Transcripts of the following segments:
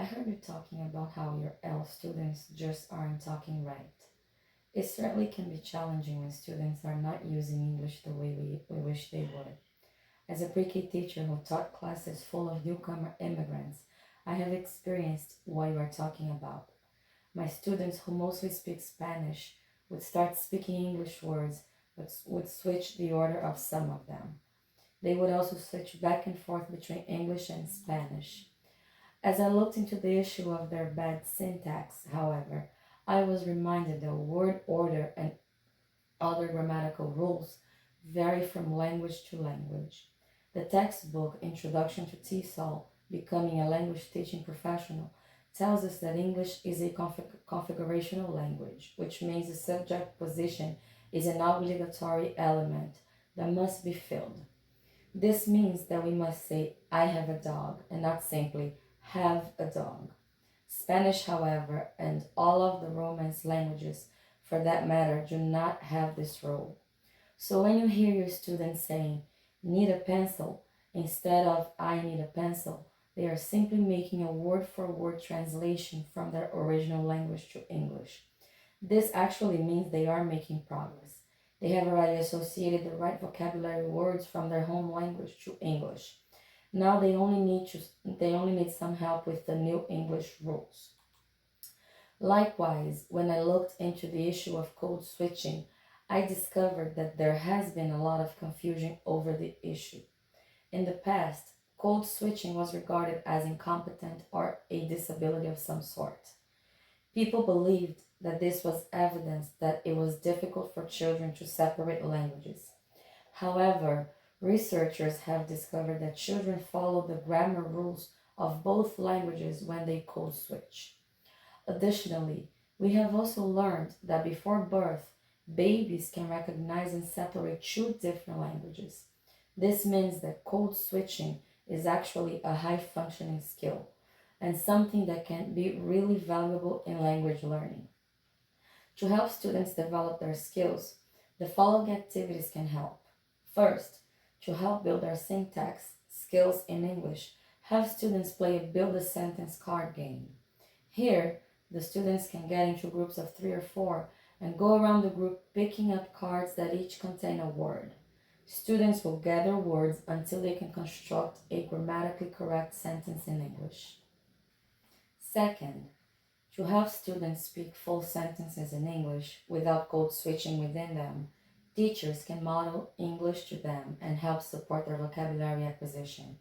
heard you talking about how your L students just aren't talking right. It certainly can be challenging when students are not using English the way we wish they would. As a pre-K teacher who taught classes full of newcomer immigrants, I have experienced what you are talking about. My students, who mostly speak Spanish, would start speaking English words, but would switch the order of some of them. They would also switch back and forth between English and Spanish. As I looked into the issue of their bad syntax, however, I was reminded that word order and other grammatical rules vary from language to language. The textbook Introduction to TESOL, Becoming a Language Teaching Professional, tells us that English is a configurational language, which means the subject position is an obligatory element that must be filled. This means that we must say, I have a dog, and not simply, have a dog. Spanish, however, and all of the Romance languages, for that matter, do not have this rule. So when you hear your students saying, need a pencil, instead of I need a pencil, they are simply making a word for word translation from their original language to English. This actually means they are making progress. They have already associated the right vocabulary words from their home language to English. Now they only need some help with the new English rules. Likewise, when I looked into the issue of code switching, I discovered that there has been a lot of confusion over the issue. In the past, code switching was regarded as incompetent or a disability of some sort. People believed that this was evidence that it was difficult for children to separate languages. However, researchers have discovered that children follow the grammar rules of both languages when they code switch. Additionally, we have also learned that before birth, babies can recognize and separate two different languages. This means that code switching is actually a high functioning skill and something that can be really valuable in language learning. To help students develop their skills, the following activities can help. First, to help build their syntax skills in English, have students play a build a sentence card game. Here, the students can get into groups of 3 or 4 and go around the group picking up cards that each contain a word. Students will gather words until they can construct a grammatically correct sentence in English. Second, to help students speak full sentences in English without code switching within them, teachers can model English to them and help support their vocabulary acquisition.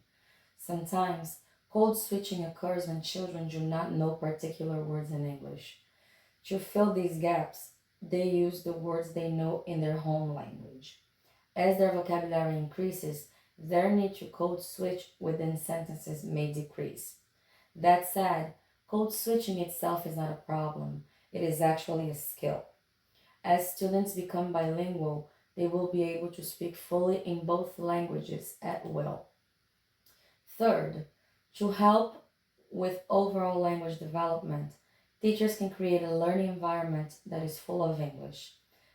Sometimes, code switching occurs when children do not know particular words in English. To fill these gaps, they use the words they know in their home language. As their vocabulary increases, their need to code switch within sentences may decrease. That said, code switching itself is not a problem. It is actually a skill. As students become bilingual, they will be able to speak fully in both languages at will. Third, to help with overall language development, teachers can create a learning environment that is full of English.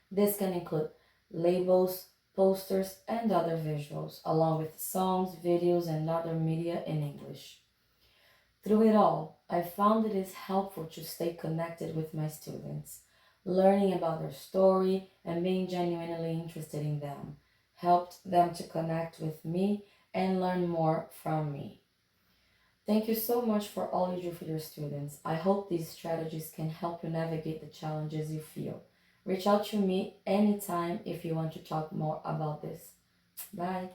This can include labels, posters, and other visuals, along with songs, videos, and other media in English. Through it all, I found it is helpful to stay connected with my students. Learning about their story and being genuinely interested in them helped them to connect with me and learn more from me. Thank you so much for all you do for your students. I hope these strategies can help you navigate the challenges you feel. Reach out to me anytime if you want to talk more about this. Bye.